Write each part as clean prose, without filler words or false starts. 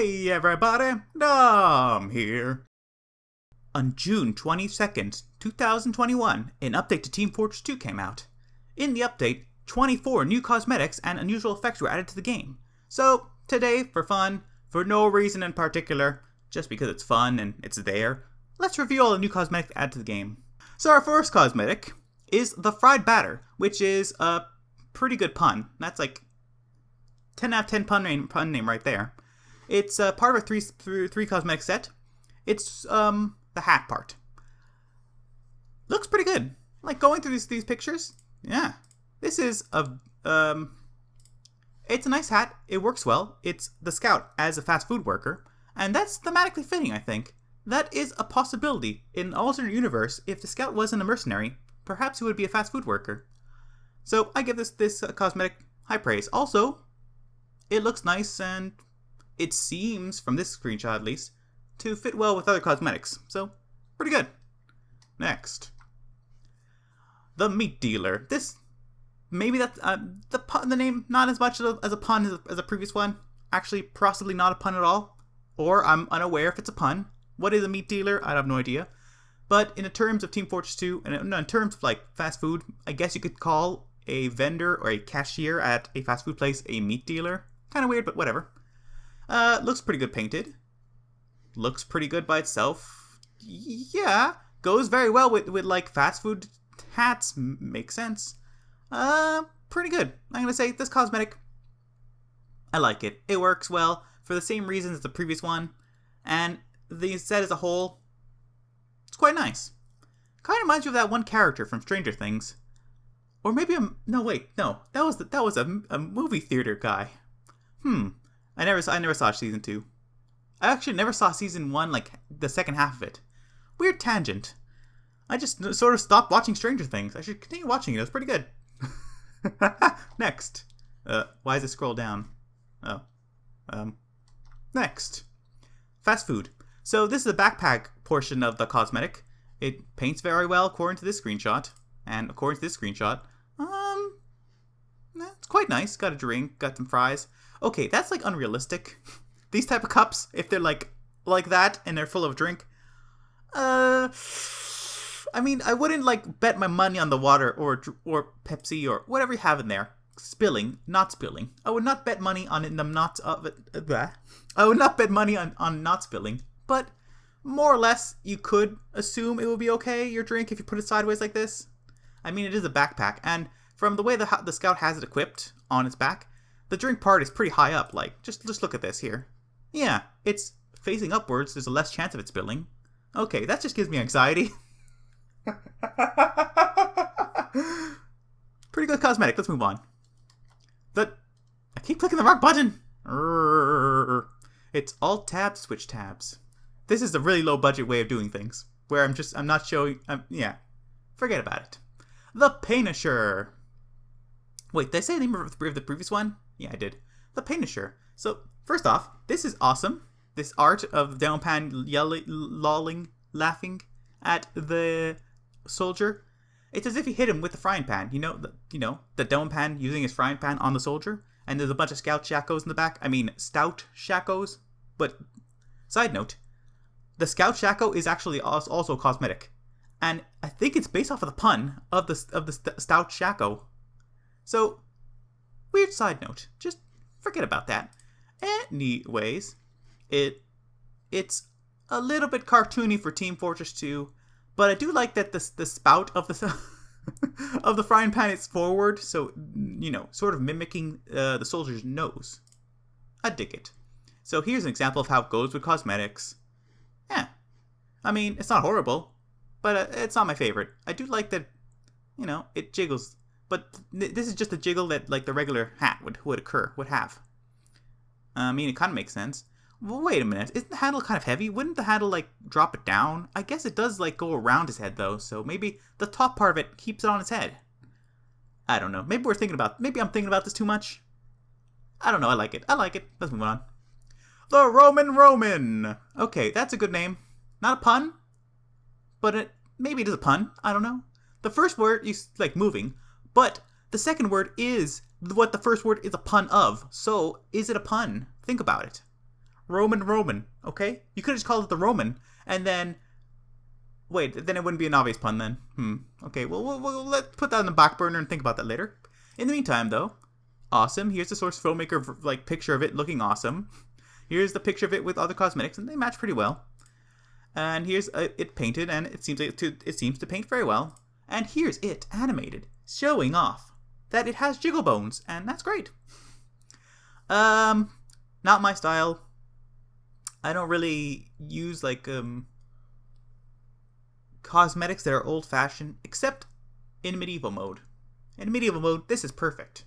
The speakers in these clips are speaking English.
Hey everybody, Dom here. On June 22nd, 2021, an update to Team Fortress 2 came out. In the update, 24 new cosmetics and unusual effects were added to the game. So, today, for fun, for no reason in particular, just because it's fun and it's there, let's review all the new cosmetics added to the game. So our first cosmetic is the Fried Batter, which is a pretty good pun. That's like 10 out of 10 pun name right there. It's part of a three cosmetic set. It's the hat part. Looks pretty good. Like going through these pictures. Yeah, this is a it's a nice hat. It works well. It's the Scout as a fast food worker, and that's thematically fitting. I think that is a possibility in an alternate universe. If the Scout wasn't a mercenary, perhaps he would be a fast food worker. So I give this cosmetic high praise. Also, it looks nice and it seems, from this screenshot at least, to fit well with other cosmetics. So, pretty good. Next. The Meat Dealer. This, maybe that's, the name, not as much as a pun as a previous one. Actually, possibly not a pun at all. Or I'm unaware if it's a pun. What is a Meat Dealer? I have no idea. But in terms of Team Fortress 2, and in terms of like fast food, I guess you could call a vendor or a cashier at a fast food place a meat dealer. Kind of weird, but whatever. Looks pretty good painted. Looks pretty good by itself. Yeah, goes very well with like fast food hats. Makes sense. Pretty good. I'm gonna say this cosmetic, I like it. It works well for the same reasons as the previous one, and the set as a whole, it's quite nice. Kind of reminds you of that one character from Stranger Things, or maybe that was a movie theater guy. I never saw season 2. I actually never saw season 1, like the second half of it. Weird tangent. I just sort of stopped watching Stranger Things. I should continue watching it. It was pretty good. Next. Why does it scroll down? Oh. Next. Fast food. So this is the backpack portion of the cosmetic. It paints very well according to this screenshot. And according to this screenshot, it's quite nice. Got a drink, got some fries. Okay, that's like unrealistic. These type of cups, if they're like that and they're full of drink, I mean, I wouldn't like bet my money on the water or Pepsi or whatever you have in there not spilling. I would not bet money on them not I would not bet money on not spilling. But more or less, you could assume it would be okay, your drink, if you put it sideways like this. I mean, it is a backpack, and from the way the Scout has it equipped on its back, the drink part is pretty high up. Like, just look at this here. Yeah, it's facing upwards. There's a less chance of it spilling. Okay, that just gives me anxiety. Pretty good cosmetic. Let's move on. I keep clicking the wrong button. It's Alt Tab, Switch Tabs. This is a really low budget way of doing things, where I'm not showing. Yeah, forget about it. The Panisher. Wait, did I say the name of the previous one? Yeah, I did. The Panisher. So, first off, this is awesome. This art of Downpan lolling, laughing at the soldier. It's as if he hit him with the frying pan. You know the Downpan using his frying pan on the soldier, and there's a bunch of Scout Shackos in the back. I mean, Stout Shackos. But side note, the Scout Shacko is actually also cosmetic, and I think it's based off of the pun of the Stout Shacko. So, weird side note. Just forget about that. Anyways, it's a little bit cartoony for Team Fortress 2, but I do like that the spout of the of the frying pan is forward, so sort of mimicking the soldier's nose. I dig it. So here's an example of how it goes with cosmetics. Yeah, I mean, it's not horrible, but it's not my favorite. I do like that, it jiggles. But this is just a jiggle that like the regular hat would have. I mean, it kind of makes sense. Well, wait a minute. Isn't the handle kind of heavy? Wouldn't the handle like drop it down? I guess it does like go around his head though, so maybe the top part of it keeps it on his head. I don't know. Maybe I'm thinking about this too much. I don't know. I like it. Let's move on. The Roman. Okay, that's a good name. Not a pun, but maybe it is a pun. I don't know. The first word is like moving. But the second word is what the first word is a pun of. So, is it a pun? Think about it. Roman, okay? You could have just called it the Roman, and then... Wait, then it wouldn't be an obvious pun then. Okay, well, let's put that on the back burner and think about that later. In the meantime, though, awesome. Here's the source filmmaker, like, picture of it looking awesome. Here's the picture of it with other cosmetics, and they match pretty well. And here's it painted, and it seems to paint very well. And here's it animated, showing off that it has jiggle bones, and that's great. Not my style. I don't really use like cosmetics that are old-fashioned, except in medieval mode. In medieval mode, this is perfect.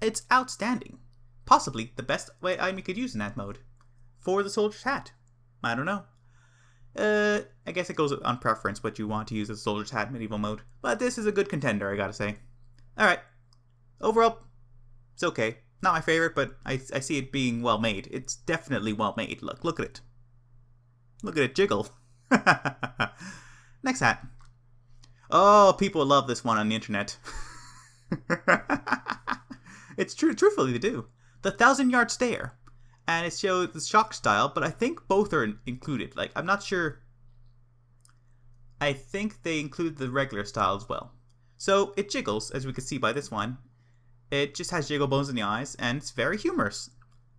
It's outstanding. Possibly the best item you could use in that mode. For the soldier's hat. I don't know. I guess it goes on preference what you want to use as a soldier's hat in medieval mode. But this is a good contender, I gotta say. Alright. Overall, it's okay. Not my favorite, but I see it being well made. It's definitely well made. Look at it. Look at it jiggle. Next hat. Oh, people love this one on the internet. It's true. Truthfully, they do. The 1,000-yard stare. And it shows the shock style, but I think both are included. Like, I'm not sure. I think they include the regular style as well. So, it jiggles, as we can see by this one. It just has jiggle bones in the eyes, and it's very humorous.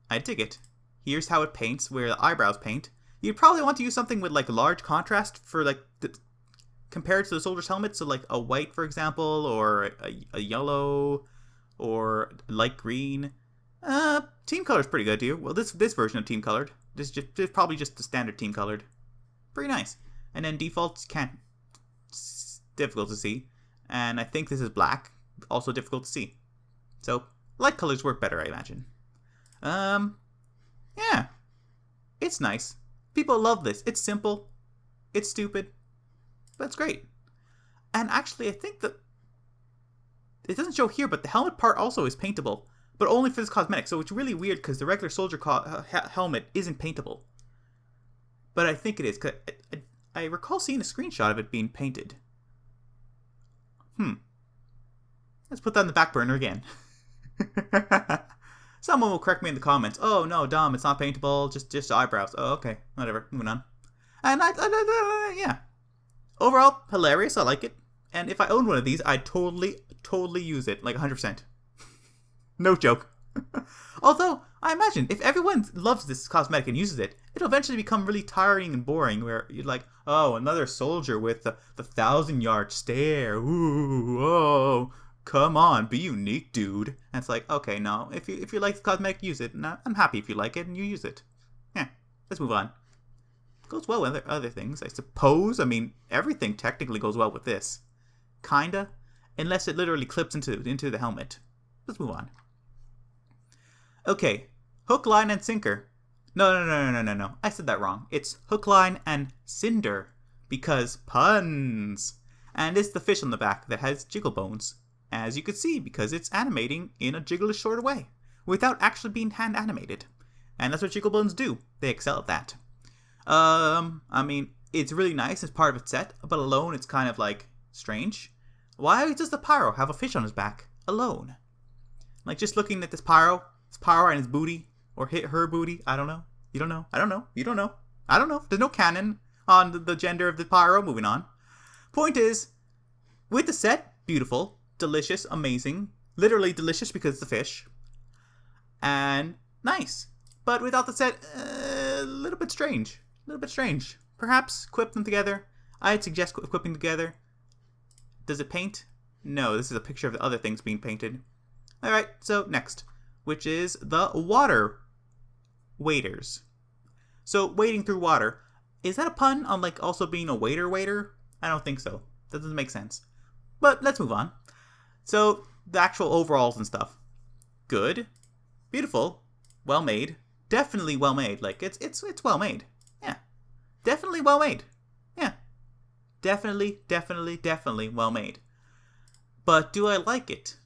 I dig it. Here's how it paints, where the eyebrows paint. You'd probably want to use something with, like, large contrast for, like, compared to the soldier's helmet. So, like, a white, for example, or a yellow, or light green. Team color's pretty good, too. Well, this version of team colored. This is probably just the standard team colored. Pretty nice. And then defaults it's difficult to see. And I think this is black. Also difficult to see. So, light colors work better, I imagine. Yeah. It's nice. People love this. It's simple. It's stupid. But it's great. And actually, I think that it doesn't show here, but the helmet part also is paintable. But only for this cosmetic. So it's really weird because the regular soldier helmet isn't paintable. But I think it is. Cause I recall seeing a screenshot of it being painted. Let's put that on the back burner again. Someone will correct me in the comments. Oh no, Dom, it's not paintable. Just eyebrows. Oh, okay. Whatever. Moving on. And yeah. Overall, hilarious. I like it. And if I owned one of these, I'd totally use it. Like 100%. No joke. Although, I imagine, if everyone loves this cosmetic and uses it, it'll eventually become really tiring and boring, where you're like, oh, another soldier with the 1,000-yard stare. Ooh, oh, come on, be unique, dude. And it's like, okay, no, if you like the cosmetic, use it. And I'm happy if you like it and you use it. Yeah, let's move on. Goes well with other things, I suppose. I mean, everything technically goes well with this. Kinda. Unless it literally clips into the helmet. Let's move on. Okay, hook, line, and sinker. No. I said that wrong. It's hook, line, and Cinder. Because puns. And it's the fish on the back that has jiggle bones. As you can see, because it's animating in a jigglish sort of way. Without actually being hand animated. And that's what jiggle bones do. They excel at that. I mean, it's really nice as part of its set. But alone, it's kind of like strange. Why does the pyro have a fish on his back? Alone. Like, just looking at this pyro and his booty, or her booty, I don't know. You don't know. I don't know. You don't know. I don't know. There's no canon on the gender of the pyro. Moving on. Point is, with the set, beautiful, delicious, amazing, literally delicious because it's a fish, and nice. But without the set, a little bit strange. Perhaps equip them together. I'd suggest equipping together. Does it paint? No, this is a picture of the other things being painted. Alright, so next, which is the water waders. So, wading through water. Is that a pun on, like, also being a waiter? I don't think so. That doesn't make sense. But let's move on. So, the actual overalls and stuff. Good. Beautiful. Well made. Definitely well made. Like, it's well made. Yeah. Definitely well made. Yeah. Definitely well made. But do I like it?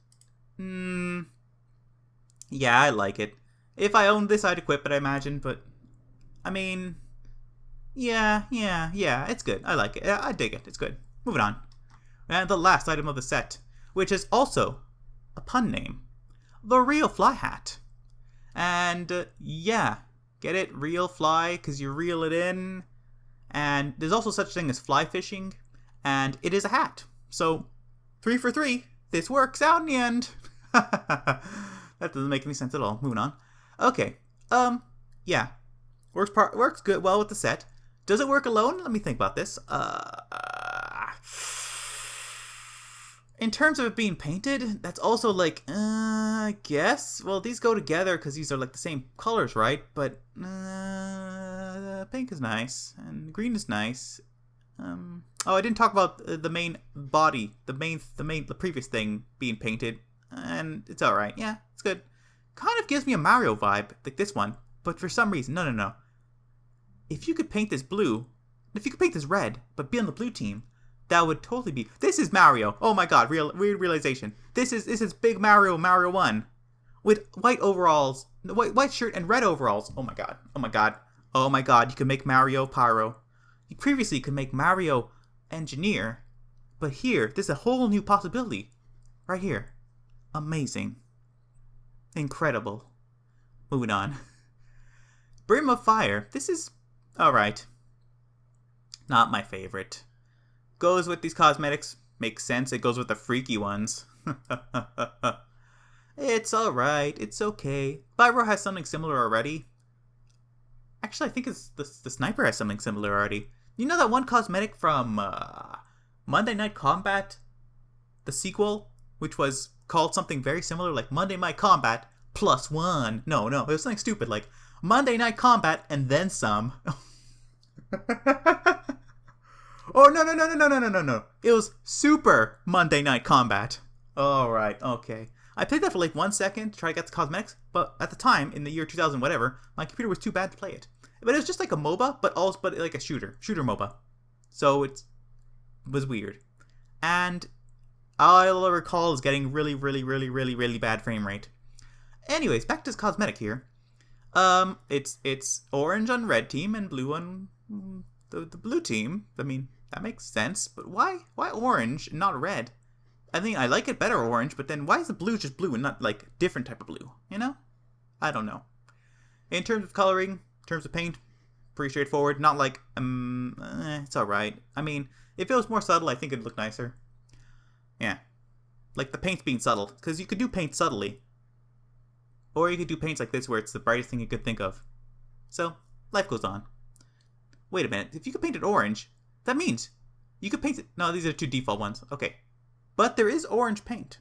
Yeah, I like it. If I owned this, I'd equip it, I imagine, but I mean, yeah, it's good. I like it. I dig it. It's good. Moving on. And the last item of the set, which is also a pun name. The Real Fly Hat. And, yeah, Get it? Reel fly, because you reel it in. And there's also such thing as fly fishing. And it is a hat. So, 3 for 3. This works out in the end. That doesn't make any sense at all. Moving on. Okay. Yeah. Works good, well with the set. Does it work alone? Let me think about this. In terms of it being painted, that's also like, I guess. Well, these go together because these are like the same colors, right? But pink is nice and green is nice. Oh, I didn't talk about the main body, the previous thing being painted, and it's all right. Yeah, it's good. Kind of gives me a Mario vibe, like this one, but for some reason, no. If you could paint this blue, if you could paint this red, but be on the blue team, that would totally be. This is Mario. Oh my God, weird realization. This is big Mario 1, with white overalls, white shirt and red overalls. Oh my God. You could make Mario Pyro. You previously could make Mario Engineer, but here, there's a whole new possibility. Right here. Amazing. Incredible. Moving on. Brim of Fire. This is alright. Not my favorite. Goes with these cosmetics. Makes sense. It goes with the freaky ones. It's alright. It's okay. Byro has something similar already. Actually, I think it's the sniper has something similar already. You know that one cosmetic from Monday Night Combat? The sequel? Which was called something very similar, like Monday Night Combat +1. No, it was something stupid, like Monday Night Combat and then some. Oh, no. It was Super Monday Night Combat. Alright, okay. I played that for like 1 second to try to get the cosmetics, but at the time, in the year 2000 whatever, my computer was too bad to play it. But it was just like a MOBA, but like a shooter MOBA. So it was weird. And all I recall is getting really bad frame rate. Anyways, back to this cosmetic here. It's orange on red team and blue on the blue team. I mean, that makes sense, but why orange and not red? I think I like it better orange, but then why is the blue just blue and not like different type of blue? You know? I don't know. In terms of coloring, in terms of paint, pretty straightforward. Not like, it's alright. I mean, if it was more subtle, I think it'd look nicer. Yeah. Like the paint's being subtle, because you could do paint subtly. Or you could do paints like this where it's the brightest thing you could think of. So, life goes on. Wait a minute, if you could paint it orange, that means you could paint it. No, these are 2 default ones. Okay. But there is orange paint.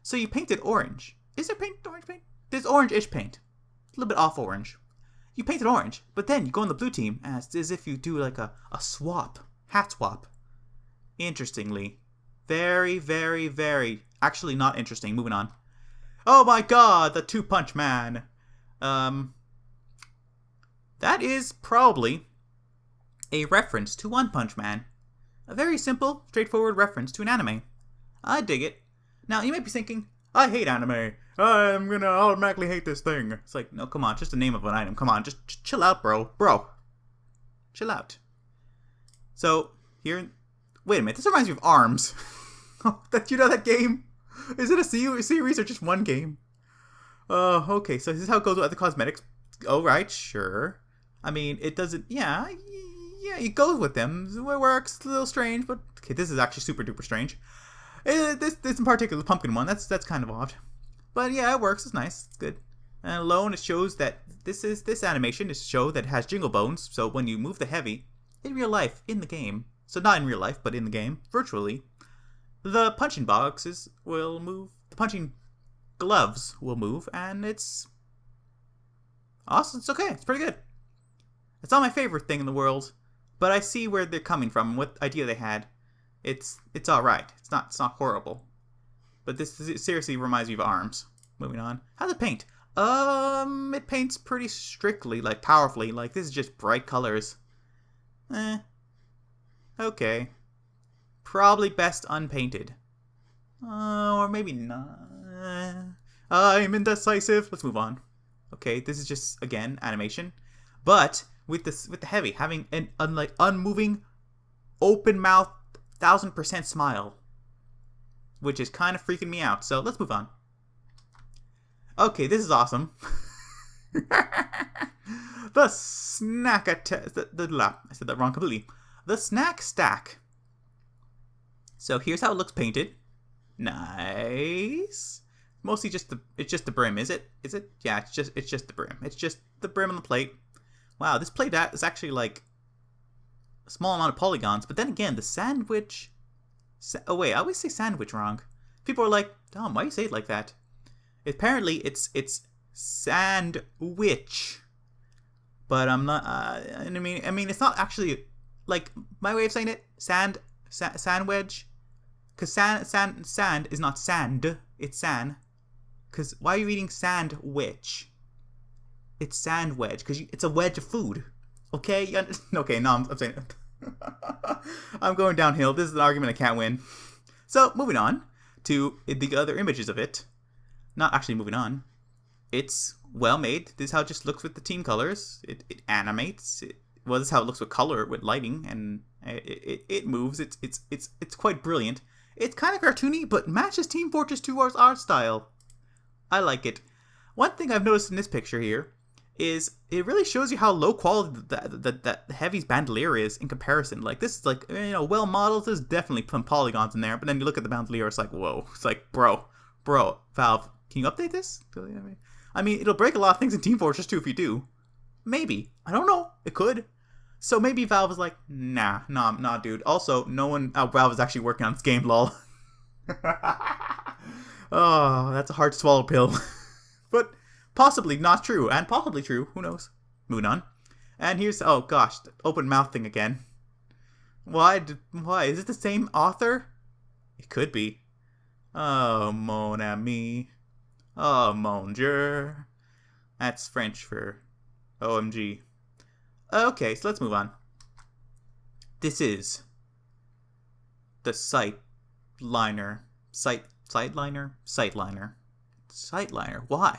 So you paint it orange. Is there orange paint? There's orange-ish paint. A little bit off orange. You paint it orange, but then you go on the blue team as if you do like a swap. Hat swap. Interestingly. Very, actually not interesting. Moving on. Oh my God, the 2 Punch Man. That is probably a reference to One Punch Man. A very simple, straightforward reference to an anime. I dig it. Now, you might be thinking, I hate anime. I'm gonna automatically hate this thing. It's like, no, come on, just the name of an item. Come on, just chill out, bro. Chill out. So, here, wait a minute, this reminds me of ARMS. You know that game? Is it a series or just one game? Okay, so this is how it goes with other cosmetics. Oh, right, sure. I mean, it doesn't, yeah, it goes with them. It works, a little strange, but, okay, this is actually super duper strange. This in particular, the pumpkin one, that's kind of odd. But yeah, it works, it's nice, it's good. And alone, it shows that this animation is a show that has jingle bones, so when you move the heavy, in real life, in the game, so not in real life, but in the game, virtually, the punching boxes will move, the punching gloves will move, and it's awesome, it's okay, it's pretty good. It's not my favorite thing in the world, but I see where they're coming from, what idea they had. It's alright, it's not horrible. But this seriously reminds me of ARMS. Moving on. How's it paint? It paints pretty strictly, like powerfully, like this is just bright colors. Okay. Probably best unpainted. Or maybe not. I'm indecisive. Let's move on. Okay, this is just, again, animation. But with the heavy, having an unmoving, open mouth, 1000% smile. Which is kind of freaking me out. So let's move on. The The snack attack. I said that wrong completely. The snack stack. So here's how it looks painted. Nice. Mostly it's just the brim, is it? Is it? Yeah, it's just the brim. It's just the brim on the plate. Wow, this plate is actually like a small amount of polygons, but then again, the sandwich. Oh wait, I always say sandwich wrong. People are like, Dom, why do you say it like that? Apparently, it's sandwich. But I'm not. I mean, it's not actually like my way of saying it. Sandwich. Because sand is not sand. It's sand. Because why are you eating sandwich? It's sandwich. Because it's a wedge of food. Okay? Okay, no, I'm saying it. I'm going downhill. This is an argument I can't win. So, moving on to the other images of it. Not actually moving on. It's well made. This is how it just looks with the team colors. It animates. Well, this is how it looks with color, with lighting, and it moves. It's quite brilliant. It's kind of cartoony, but matches Team Fortress 2's art style. I like it. One thing I've noticed in this picture here is it really shows you how low quality the Heavy's bandolier is in comparison. Like, this is like, well modeled. There's definitely some polygons in there, but then you look at the bandolier, it's like, whoa. It's like, bro, Valve, can you update this? I mean, it'll break a lot of things in Team Fortress 2 if you do. Maybe. I don't know. It could. So maybe Valve is like, nah, dude. Also, no one at Valve is actually working on this game, lol. Oh, that's a hard to swallow pill. But possibly not true, and possibly true. Who knows? Moving on. And here's, oh gosh, the open mouth thing again. Why? Is it the same author? It could be. Oh, mon ami. Oh, mon Dieu. That's French for OMG. Okay, so let's move on. This is the Sightliner. Sightliner. Why?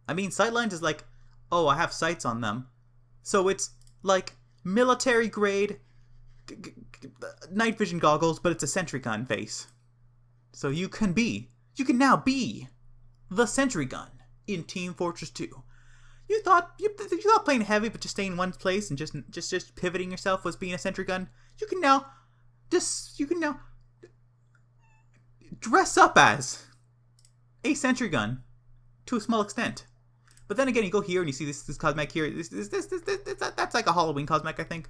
I mean, sightlines is like, oh, I have sights on them. So it's like military grade night vision goggles, but it's a sentry gun face. So you can now be the sentry gun in Team Fortress 2. You thought playing heavy but just staying in one place and just pivoting yourself was being a sentry gun. You can now dress up as a sentry gun to a small extent. But then again, you go here and you see this cosmetic here. That's like a Halloween cosmetic, I think.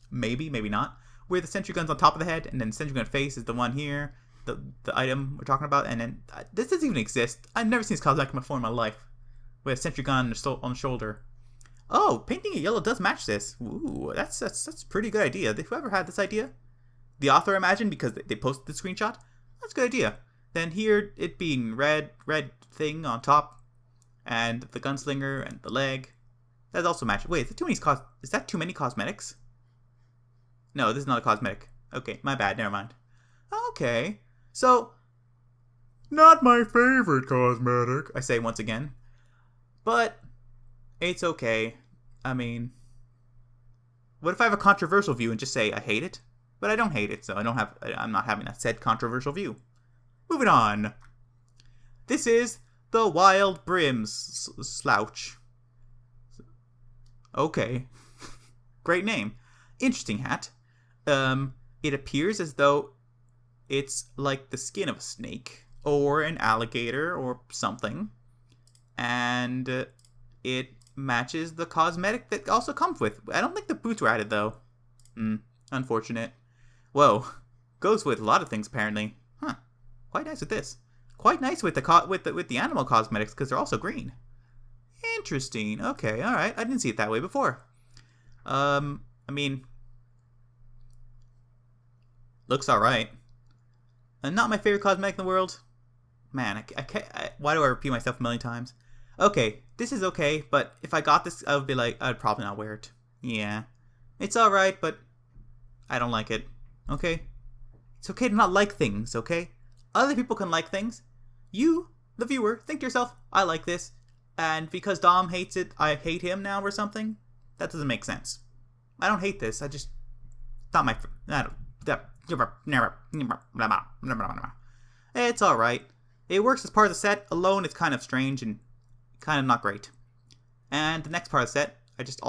Maybe not. Where the sentry gun's on top of the head, and then the sentry gun face is the one here, the item we're talking about, and then this doesn't even exist. I've never seen this cosmetic before in my life. With a sentry gun on the shoulder. Oh, painting it yellow does match this. Ooh, that's a pretty good idea. Whoever had this idea? The author, I imagine, because they posted the screenshot. That's a good idea. Then here, it being red thing on top, and the gunslinger and the leg. That's also matched. Wait, is that too many cosmetics? No, this is not a cosmetic. Okay, my bad. Never mind. Okay, so not my favorite cosmetic, I say once again. But it's okay. I mean, what if I have a controversial view and just say I hate it? But I don't hate it, so I'm not having a said controversial view. Moving on. This is the Wild Brim's Slouch. Okay. Great name. Interesting hat. It appears as though it's like the skin of a snake or an alligator or something. And it matches the cosmetic that also comes with. I don't think the boots were added though. Unfortunate. Whoa, goes with a lot of things apparently. Huh? Quite nice with this. Quite nice with the animal cosmetics because they're also green. Interesting. Okay, all right. I didn't see it that way before. I mean, looks all right. And not my favorite cosmetic in the world. Man, I can't. Why do I repeat myself a million times? Okay, this is okay, but if I got this, I would be like, I'd probably not wear it. Yeah. It's alright, but I don't like it. Okay? It's okay to not like things, okay? Other people can like things. You, the viewer, think to yourself, I like this, and because Dom hates it, I hate him now or something? That doesn't make sense. I don't hate this, I just... Not my... It's alright. It works as part of the set. Alone, it's kind of strange and kind of not great. And the next part of the set, I just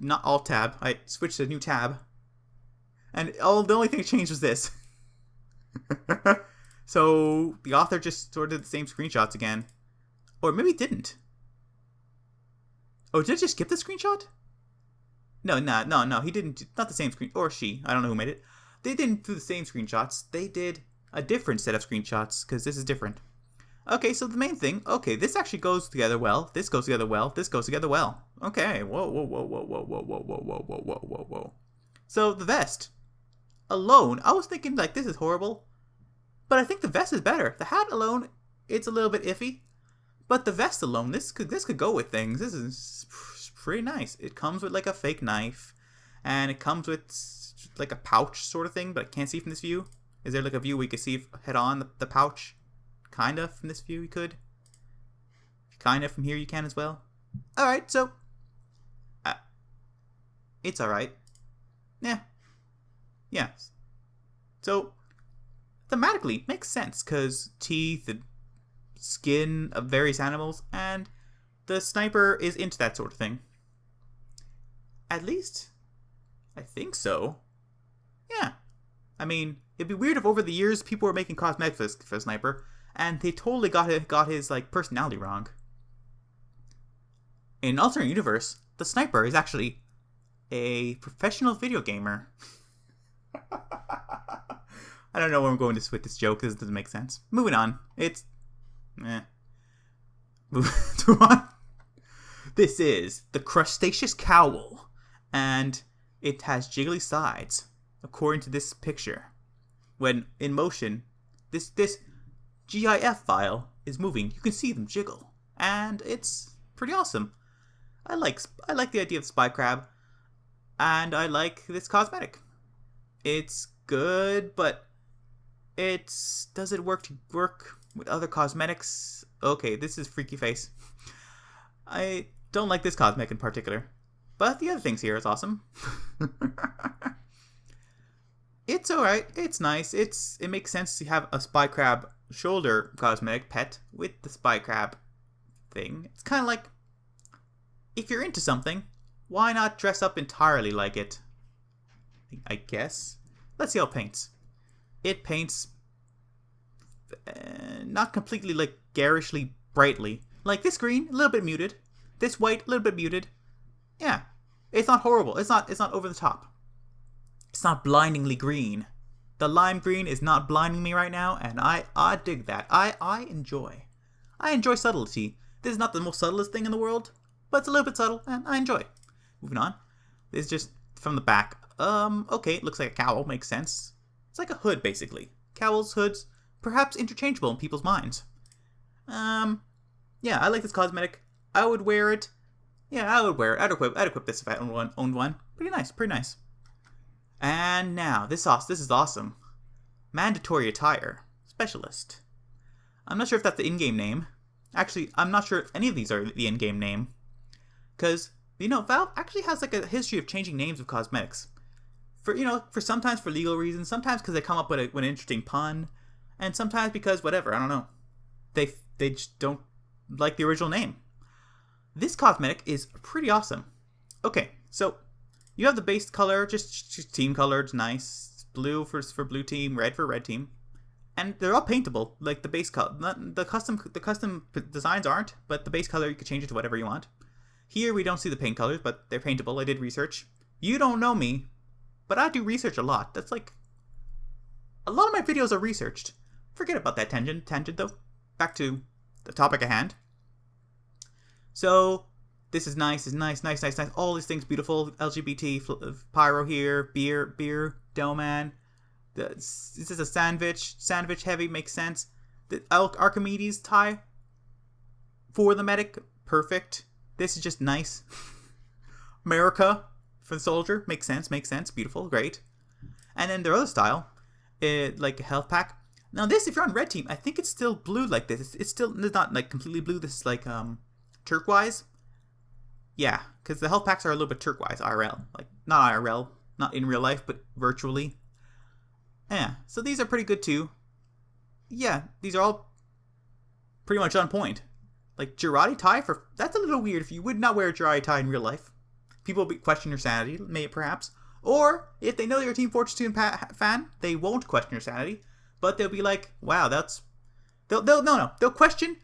not alt tab. I switched to a new tab, and the only thing that changed was this. So the author just sort of did the same screenshots again, or maybe it didn't. Oh, did it just skip the screenshot? No, he didn't. Not the same screen, or she. I don't know who made it. They didn't do the same screenshots. They did a different set of screenshots because this is different. Okay, so the main thing, okay, this actually goes together well. This goes together well. This goes together well. Okay, whoa. So the vest alone, I was thinking like this is horrible, but I think the vest is better. The hat alone, it's a little bit iffy, but the vest alone, this could go with things. This is pretty nice. It comes with like a fake knife, and it comes with like a pouch sort of thing, but I can't see from this view. Is there like a view we could see head on the pouch? Kind of from this view you could. Kind of from here you can as well. Alright, so it's alright. Yeah. Yes. So thematically makes sense because teeth and skin of various animals, and the sniper is into that sort of thing. At least I think so. Yeah. I mean, it'd be weird if over the years people were making cosmetics for Sniper, and they totally got his like personality wrong. In an alternate universe, the Sniper is actually a professional video gamer. I don't know where I'm going with this joke because it doesn't make sense. Moving on. It's Move on. This is the Crustaceous Cowl, and it has jiggly sides, according to this picture. When in motion, this GIF file is moving. You can see them jiggle, and it's pretty awesome. I like the idea of Spy Crab, and I like this cosmetic. It's good, but does it work with other cosmetics? Okay, this is Freaky Face. I don't like this cosmetic in particular, but the other things here is awesome. It's alright. It's nice. It makes sense to have a Spy Crab shoulder cosmetic pet with the Spy Crab thing. It's kind of like, if you're into something, why not dress up entirely like it? I guess. Let's see how it paints. It paints not completely like garishly brightly. Like this green, a little bit muted. This white, a little bit muted. Yeah, it's not horrible. It's not over the top. It's not blindingly green. The lime green is not blinding me right now, and I dig that. I enjoy subtlety. This is not the most subtlest thing in the world, but it's a little bit subtle, and I enjoy it. Moving on. This is just from the back. Okay, it looks like a cowl. Makes sense. It's like a hood, basically. Cowls, hoods, perhaps interchangeable in people's minds. Yeah, I like this cosmetic. I would wear it. Yeah, I would wear it. I'd equip this if I owned one. Pretty nice. And now, this is awesome. Manndatory Attire Specialist. I'm not sure if that's the in-game name. Actually, I'm not sure if any of these are the in-game name. Because, Valve actually has like a history of changing names of cosmetics. For sometimes for legal reasons, sometimes because they come up with an interesting pun, and sometimes because whatever, I don't know. They just don't like the original name. This cosmetic is pretty awesome. Okay, so you have the base color, just team color, it's nice. Blue for blue team, red for red team. And they're all paintable, like the base color. The custom designs aren't, but the base color you can change it to whatever you want. Here we don't see the paint colors, but they're paintable. I did research. You don't know me, but I do research a lot. That's like a lot of my videos are researched. Forget about that tangent though. Back to the topic at hand. So this is nice. All these things beautiful. LGBT pyro here, beer, Doman. This is a sandwich heavy, makes sense. The Archimedes tie for the medic, perfect. This is just nice. America for the soldier, makes sense, beautiful, great. And then their other style, like a health pack. Now this, if you're on red team, I think it's still blue like this. It's not like completely blue. This is like turquoise. Yeah, because the health packs are a little bit turquoise IRL, like not IRL, not in real life, but virtually. Yeah, so these are pretty good too. Yeah, these are all pretty much on point. Like Girardi tie that's a little weird. If you would not wear a Girardi tie in real life, people will question your sanity, maybe perhaps. Or if they know you're a Team Fortress 2 fan, they won't question your sanity, but they'll be like, "Wow, that's." They'll question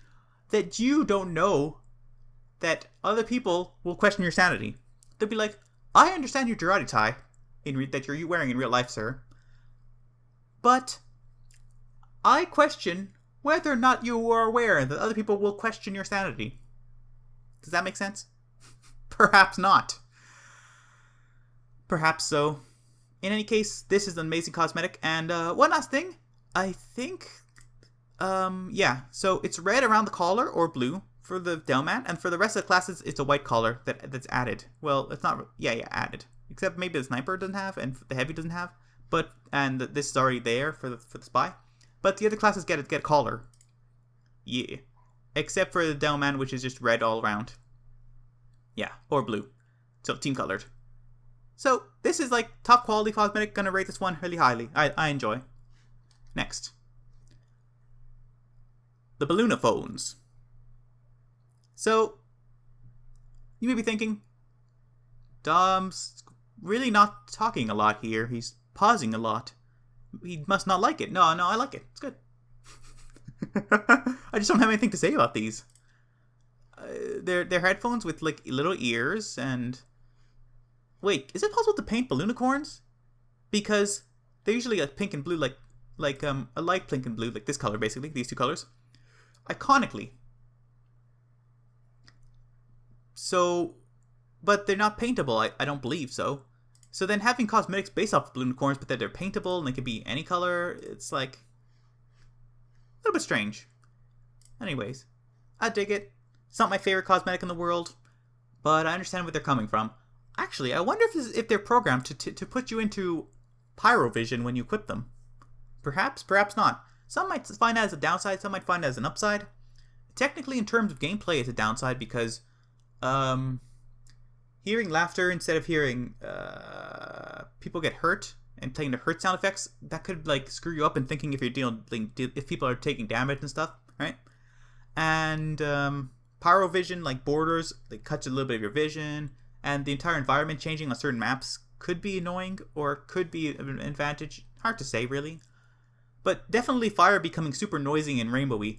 that you don't know that other people will question your sanity. They'll be like, "I understand your Girardi tie that you're wearing in real life, sir, but I question whether or not you are aware that other people will question your sanity." Does that make sense? Perhaps not. Perhaps so. In any case, this is an amazing cosmetic. And one last thing. I think, yeah. So it's red around the collar or blue for the Delman. And for the rest of the classes, it's a white collar that's added. Well, it's not, yeah, added. Except maybe the Sniper doesn't have and the Heavy doesn't have. And this is already there for the Spy. But the other classes get a collar. Yeah. Except for the Delman, which is just red all around. Yeah, or blue. So team colored. So this is like top quality cosmetic. Gonna rate this one really highly. I enjoy. Next. The Ballooniphones. So you may be thinking, Dom's really not talking a lot here. He's pausing a lot. He must not like it. No, I like it. It's good. I just don't have anything to say about these. They're headphones with like little ears and... Wait, is it possible to paint balloonicorns? Because they're usually like pink and blue, like a light pink and blue, like this color basically, these two colors. Iconically. So, but they're not paintable, I don't believe so. So then having cosmetics based off of balloonicorns, but that they're paintable and they could be any color, it's like a little bit strange. Anyways, I dig it. It's not my favorite cosmetic in the world, but I understand where they're coming from. Actually, I wonder if they're programmed to put you into pyrovision when you equip them. Perhaps, perhaps not. Some might find that as a downside, some might find that as an upside. Technically, in terms of gameplay, it's a downside because hearing laughter instead of hearing people get hurt and playing the hurt sound effects, that could like screw you up in thinking if you're if people are taking damage and stuff, right? And pyrovision, like borders, like cuts a little bit of your vision. And the entire environment changing on certain maps could be annoying or could be an advantage. Hard to say, really. But definitely fire becoming super noisy and rainbowy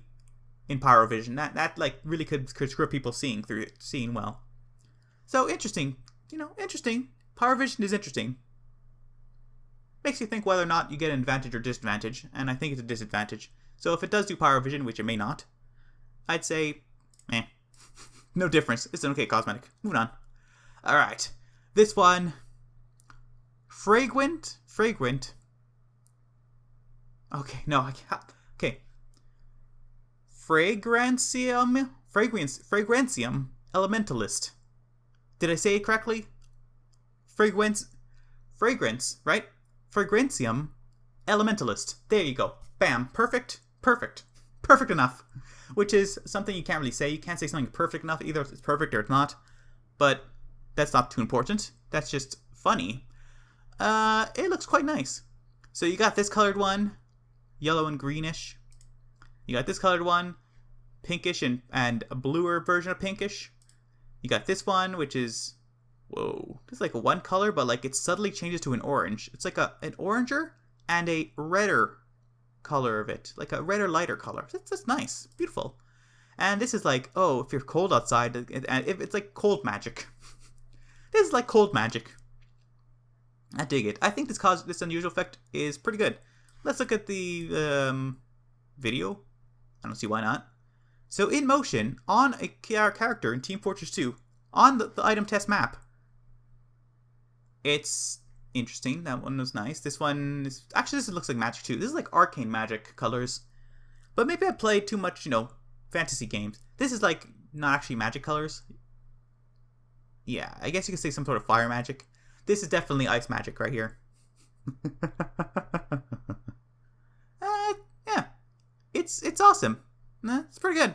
in pyrovision. That like really could screw people seeing well. So interesting. Interesting. Pyrovision is interesting. Makes you think whether or not you get an advantage or disadvantage. And I think it's a disadvantage. So if it does do pyrovision, which it may not, I'd say, no difference. It's an okay cosmetic. Moving on. Alright, this one, fragrant, okay, no, I can't, okay, Fragrancium Elementalis. Did I say it correctly? Fragrance, right? Fragrancium Elementalis. There you go. Bam, perfect enough. Which is something you can't really say. You can't say something perfect enough. Either it's perfect or it's not. But that's not too important. That's just funny. It looks quite nice. So you got this colored one, yellow and greenish. You got this colored one, pinkish and a bluer version of pinkish. You got this one, which is, whoa, it's like one color, but like it subtly changes to an orange. It's like an oranger and a redder color of it, like a redder, lighter color. That's nice, beautiful. And this is like, oh, if you're cold outside, and if it's like cold magic. This is like cold magic. I dig it. I think this unusual effect is pretty good. Let's look at the video. I don't see why not. So in motion, on a character in Team Fortress 2, on the item test map. It's interesting. That one was nice. This one is... Actually, this looks like magic too. This is like arcane magic colors. But maybe I played too much, fantasy games. This is like not actually magic colors. Yeah, I guess you could say some sort of fire magic. This is definitely ice magic right here. Yeah, it's awesome. It's pretty good.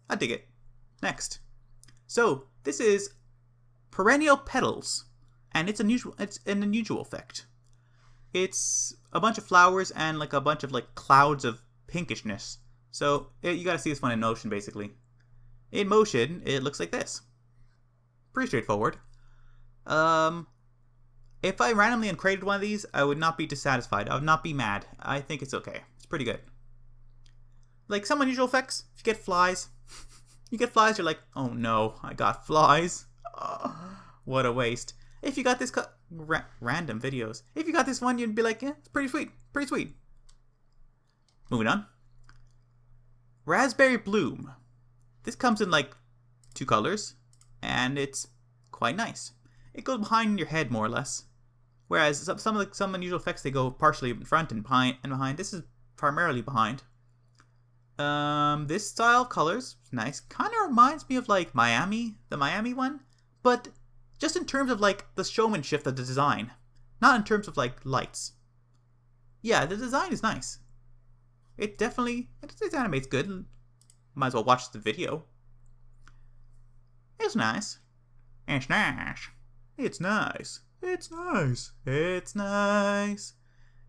I dig it. Next, so this is Perennial Petals, and it's an unusual effect. It's a bunch of flowers and like a bunch of like clouds of pinkishness. So you got to see this one in motion basically. In motion, it looks like this. Pretty straightforward. If I randomly uncrated one of these, I would not be dissatisfied. I would not be mad. I think it's okay. It's pretty good. Like some unusual effects. If you get flies, you're like, oh no, I got flies. Oh, what a waste. If you got this random videos. If you got this one, you'd be like, yeah, it's pretty sweet. Pretty sweet. Moving on. Raspberry Bloom. This comes in like 2 colors, and it's quite nice. It goes behind your head more or less. Whereas some unusual effects, they go partially in front and behind. This is primarily behind. This style of colors is nice. Kind of reminds me of like the Miami one, but just in terms of like the showmanship of the design, not in terms of like lights. Yeah, the design is nice. It animates good. Might as well watch the video. It's nice. It's nice. It's nice. It's nice. It's nice.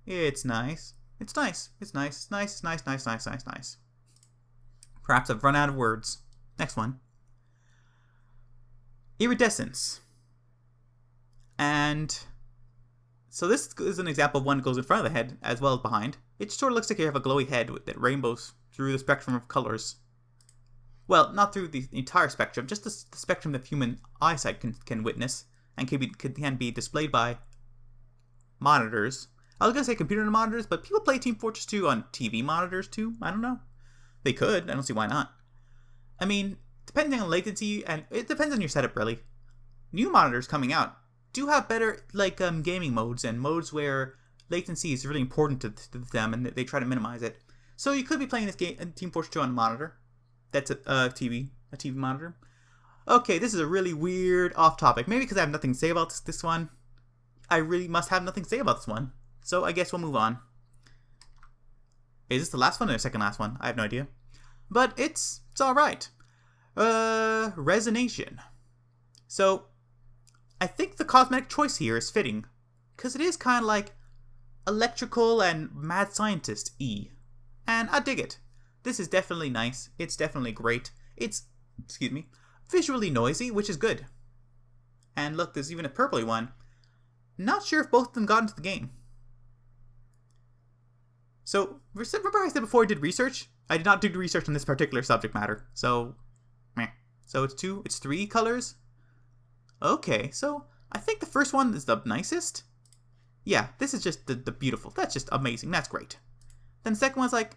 It's nice. It's nice. It's nice. It's nice. It's nice. Nice. Nice. Nice. Nice. Perhaps I've run out of words. Next one. Iridescence. And so this is an example of one that goes in front of the head as well as behind. It sort of looks like you have a glowy head that rainbows through the spectrum of colors. Well, not through the entire spectrum, just the spectrum that human eyesight can witness and can be displayed by monitors. I was going to say computer monitors, but people play Team Fortress 2 on TV monitors too. I don't know. They could. I don't see why not. I mean, depending on latency, and it depends on your setup really. New monitors coming out do have better like gaming modes and modes where latency is really important to them and they try to minimize it. So you could be playing this game Team Fortress 2 on a monitor. That's a TV monitor. Okay, this is a really weird off topic. Maybe because I have nothing to say about this one. I really must have nothing to say about this one. So I guess we'll move on. Is this the last one or the second last one? I have no idea. But it's alright. Resonation. So, I think the cosmetic choice here is fitting. Because it is kind of like electrical and mad scientist-y. And I dig it. This is definitely nice. It's definitely great. It's, visually noisy, which is good. And look, there's even a purpley one. Not sure if both of them got into the game. So, remember I said before I did research? I did not do research on this particular subject matter. So, meh. So it's 3 colors? Okay, so I think the first one is the nicest. Yeah, this is just the beautiful. That's just amazing. That's great. Then the second one's like,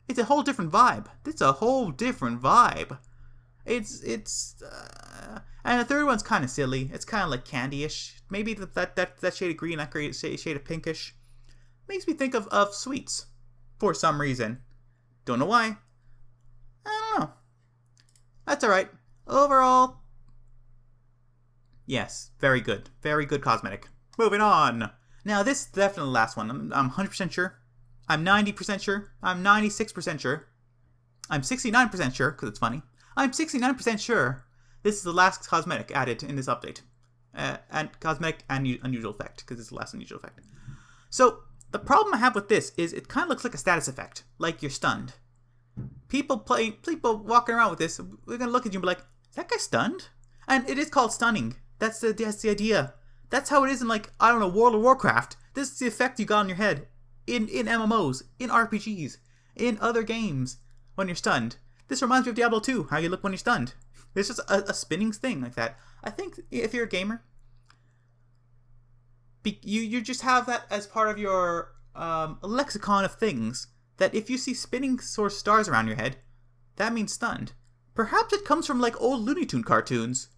it's a whole different vibe. It's a whole different vibe. And the third one's kind of silly. It's kind of like candy-ish. Maybe that shade of green, that shade of pinkish, makes me think of sweets for some reason. Don't know why. I don't know. That's alright. Overall, yes, very good. Very good cosmetic. Moving on. Now, this is definitely the last one. I'm 100% sure. I'm 90% sure. I'm 96% sure. I'm 69% sure, because it's funny. I'm 69% sure this is the last cosmetic added in this update. And cosmetic and unusual effect, because it's the last unusual effect. So, the problem I have with this is it kind of looks like a status effect. Like you're stunned. People walking around with this, we're going to look at you and be like, is that guy stunned? And it is called stunning. That's the idea. That's how it is in, like, I don't know, World of Warcraft. This is the effect you got on your head. In MMOs, in RPGs, in other games, when you're stunned. This reminds me of Diablo 2, how you look when you're stunned. It's just a spinning thing like that. I think if you're a gamer, you just have that as part of your lexicon of things, that if you see spinning sort of stars around your head, that means stunned. Perhaps it comes from like old Looney Tune cartoons,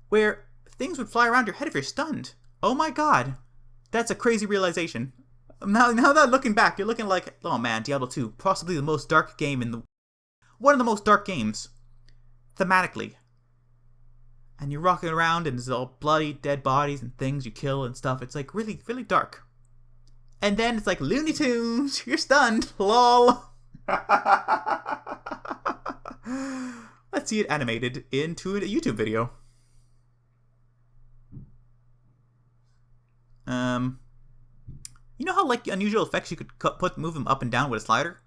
where things would fly around your head if you're stunned. Oh my god. That's a crazy realization. Now that looking back, you're looking like, oh man, Diablo 2, possibly the most dark game one of the most dark games, thematically. And you're rocking around and there's all bloody dead bodies and things you kill and stuff. It's like really, really dark. And then it's like Looney Tunes, you're stunned, lol. Let's see it animated into a YouTube video. You know how like unusual effects you could move them up and down with a slider?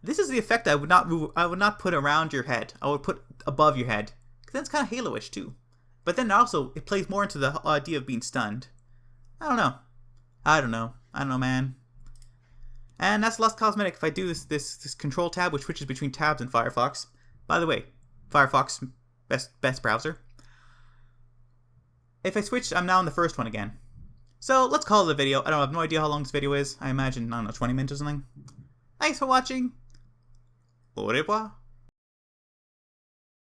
This is the effect I would not put around your head. I would put above your head. Because then it's kind of Halo-ish too. But then also, it plays more into the idea of being stunned. I don't know, man. And that's Lost Cosmetic. If I do this control tab, which switches between tabs and Firefox. By the way, Firefox, best browser. If I switch, I'm now in the first one again. So let's call it a video. I have no idea how long this video is. I imagine, I don't know, 20 minutes or something. Thanks for watching. Au revoir.